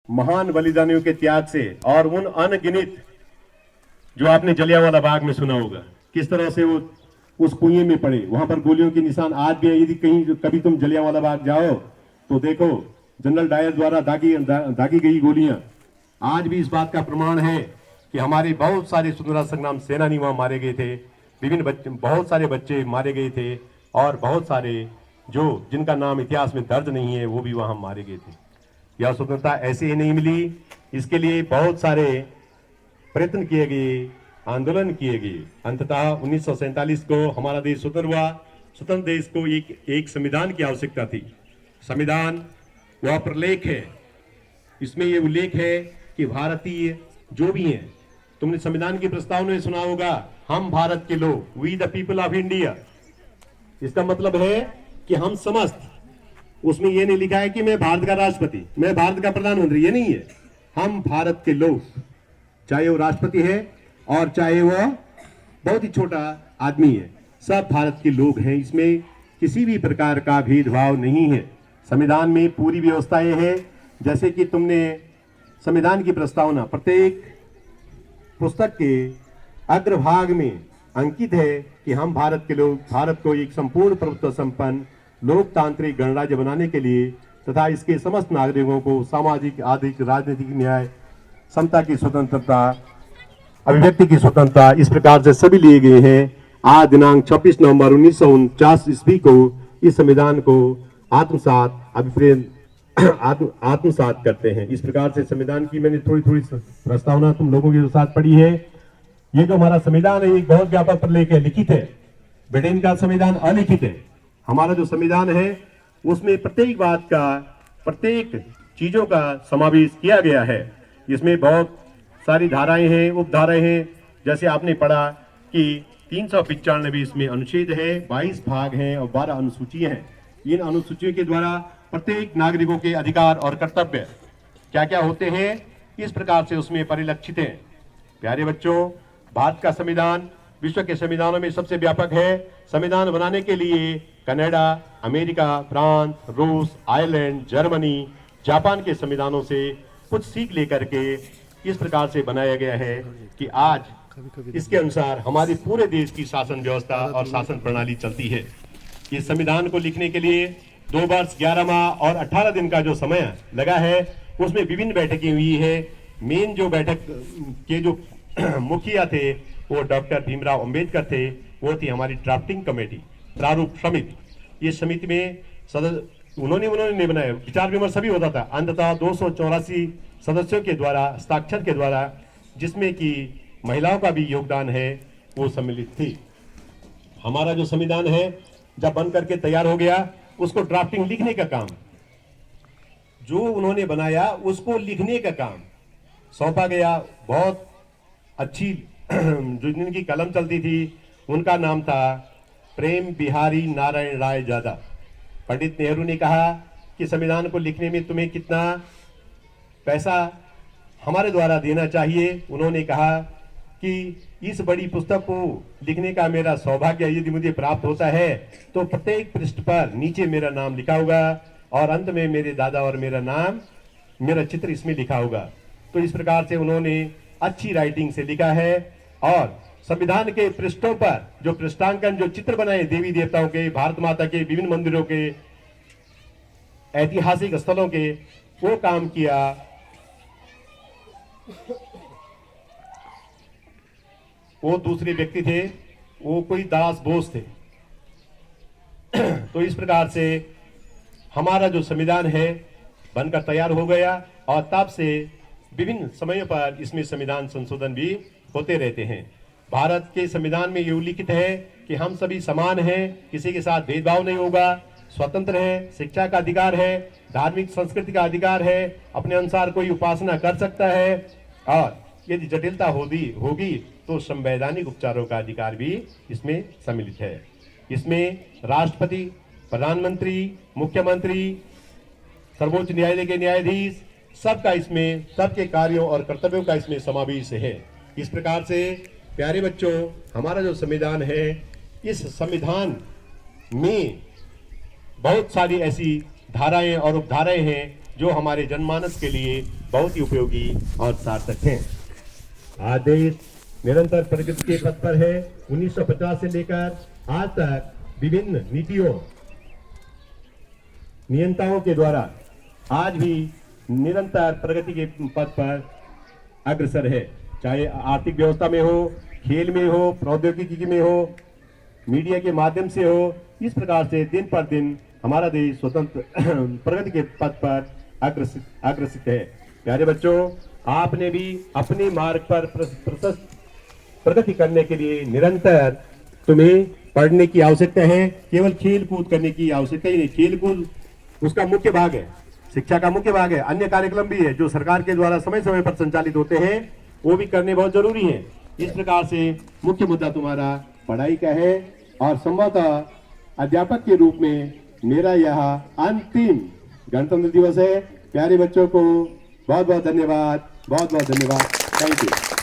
महान बलिदानियों के त्याग से और उन अनगिनत, जो आपने जलियांवाला बाग में सुना होगा किस तरह से वो उस कुएं में पड़े, वहां पर गोलियों के निशान आज भी है। यदि कहीं कभी तुम जलियांवाला बाग जाओ तो देखो जनरल डायर द्वारा दागी गई गोलियां आज भी इस बात का प्रमाण है कि हमारे बहुत सारे स्वतंत्रता संग्राम सेनानी वहां मारे गए थे। विभिन्न बच्चे, बहुत सारे बच्चे मारे गए थे और बहुत सारे जो जिनका नाम इतिहास में दर्ज नहीं है वो भी वहां मारे गए थे। यह स्वतंत्रता ऐसे ही नहीं मिली, इसके लिए बहुत सारे प्रयत्न किए गए, आंदोलन किए गए। अंततः 1947 को हमारा देश स्वतंत्र हुआ। स्वतंत्र देश को एक संविधान की आवश्यकता थी। संविधान वह प्रलेख है, इसमें यह उल्लेख है कि भारतीय जो भी हैं, तुमने संविधान की प्रस्तावना में सुना होगा, हम भारत के लोग, we the people of India. इसका मतलब है कि हम समस्त, उसमें यह नहीं लिखा है कि मैं भारत का राष्ट्रपति, मैं भारत का प्रधानमंत्री, ये नहीं है। हम भारत के लोग, चाहे वो राष्ट्रपति है और चाहे वो बहुत ही छोटा आदमी है, सब भारत के लोग हैं। इसमें किसी भी प्रकार का भेदभाव नहीं है। संविधान में पूरी व्यवस्थाएं हैं, जैसे कि तुमने संविधान की प्रस्तावना प्रत्येक पुस्तक के अग्रभाग में अंकित है कि हम भारत के लोग भारत को एक संपूर्ण प्रभुत्व संपन्न लोकतांत्रिक गणराज्य बनाने के लिए तथा इसके समस्त नागरिकों को सामाजिक, आर्थिक, राजनीतिक न्याय, समता की स्वतंत्रता, अभिव्यक्ति की स्वतंत्रता, इस प्रकार से सभी लिए गए हैं। आज दिनांक 26 नवंबर 1949 ईस्वी को इस संविधान को आत्मसात करते हैं। इस प्रकार से संविधान की मैंने थोड़ी थोड़ी प्रस्तावना तुम लोगों के साथ पढ़ी है। ये जो हमारा संविधान है एक बहुत व्यापक प्रलेख है, लिखित है। ब्रिटेन का संविधान अलिखित है। हमारा जो संविधान है उसमें प्रत्येक बात का, प्रत्येक चीजों का समावेश किया गया है। इसमें बहुत सारी धाराएं हैं, उपधाराएं हैं। जैसे आपने पढ़ा कि 395 इसमें अनुच्छेद है, 22 भाग हैं और 12 अनुसूचियां हैं। इन अनुसूचियों के द्वारा प्रत्येक नागरिकों के अधिकार और कर्तव्य क्या क्या होते हैं, इस प्रकार से उसमें परिलक्षित हैं। प्यारे बच्चों, भारत का संविधान विश्व के संविधानों में सबसे व्यापक है। संविधान बनाने के लिए कनाडा, अमेरिका, फ्रांस, रूस, आयरलैंड, जर्मनी, जापान के संविधानों से कुछ सीख लेकर के इस प्रकार से बनाया गया है कि आज इसके अनुसार हमारे पूरे देश की शासन व्यवस्था और शासन प्रणाली चलती है। इस संविधान को लिखने के लिए 2 वर्ष 11 माह और 18 दिन का जो समय लगा है, उसमें विभिन्न बैठकें हुई है। मेन जो बैठक के जो मुखिया थे वो डॉक्टर भीमराव अंबेडकर थे। वो थी हमारी ड्राफ्टिंग कमेटी, प्रारूप समिति। इस समिति में उन्होंने नहीं बनाया, विचार विमर्श सभी होता था। अंततः 284 सदस्यों के द्वारा, हस्ताक्षर के द्वारा, जिसमें कि महिलाओं का भी योगदान है, वो सम्मिलित थी। हमारा जो संविधान है जब बन करके तैयार हो गया, उसको ड्राफ्टिंग, लिखने का काम, जो उन्होंने बनाया उसको लिखने का काम सौंपा गया। बहुत अच्छी जो जिनकी कलम चलती थी उनका नाम था प्रेम बिहारी नारायण राय जादा। पंडित नेहरू ने कहा कि संविधान को लिखने में तुम्हें कितना पैसा हमारे द्वारा देना चाहिए। उन्होंने कहा कि इस बड़ी पुस्तक को लिखने का मेरा सौभाग्य यदि मुझे प्राप्त होता है तो प्रत्येक पृष्ठ पर नीचे मेरा नाम लिखा होगा और अंत में मेरे दादा और मेरा नाम, मेरा चित्र इसमें लिखा होगा। तो इस प्रकार से उन्होंने अच्छी राइटिंग से लिखा है और संविधान के पृष्ठों पर जो पृष्ठांकन, जो चित्र बनाए देवी देवताओं के, भारत माता के, विभिन्न मंदिरों के, ऐतिहासिक स्थलों के, वो काम किया। वो दूसरे व्यक्ति थे, वो कोई दास बोस थे। तो इस प्रकार से हमारा जो संविधान है बनकर तैयार हो गया और तब से विभिन्न समयों पर इसमें संविधान संशोधन भी होते रहते हैं। भारत के संविधान में ये उल्लिखित है कि हम सभी समान हैं, किसी के साथ भेदभाव नहीं होगा, स्वतंत्र है, शिक्षा का अधिकार है, धार्मिक संस्कृति का अधिकार है, अपने अनुसार कोई उपासना कर सकता है और यदि जटिलता होगी तो संवैधानिक उपचारों का अधिकार भी इसमें सम्मिलित है। इसमें राष्ट्रपति, प्रधानमंत्री, मुख्यमंत्री, सर्वोच्च न्यायालय के न्यायाधीश, सबका इसमें, सबके कार्यों और कर्तव्यों का इसमें समावेश है। इस प्रकार से प्यारे बच्चों, हमारा जो संविधान है, इस संविधान में बहुत सारी ऐसी धाराएं और उपधाराएं हैं जो हमारे जनमानस के लिए बहुत ही उपयोगी और सार्थक हैं। आज देश निरंतर प्रगति के पथ पर है। 1950 से लेकर आज तक विभिन्न नीतियों नियंताओं के द्वारा आज भी निरंतर प्रगति के पथ पर अग्रसर है, चाहे आर्थिक व्यवस्था में हो, खेल में हो, प्रौद्योगिकी में हो, मीडिया के माध्यम से हो। इस प्रकार से दिन पर दिन हमारा देश स्वतंत्र प्रगति के पथ पर अग्रसित है। प्यारे बच्चों, आपने भी अपने मार्ग पर प्रशस्त प्रगति करने के लिए निरंतर तुम्हें पढ़ने की आवश्यकता है। केवल खेल कूद करने की आवश्यकता ही नहीं, खेल कूद उसका मुख्य भाग है, शिक्षा का मुख्य भाग है। अन्य कार्यक्रम भी है जो सरकार के द्वारा समय समय पर संचालित होते हैं, वो भी करने बहुत जरूरी है। इस प्रकार से मुख्य मुद्दा तुम्हारा पढ़ाई का है और संभवतः अध्यापक के रूप में मेरा यह अंतिम गणतंत्र दिवस है। प्यारे बच्चों को बहुत बहुत धन्यवाद, बहुत बहुत धन्यवाद। Thank you.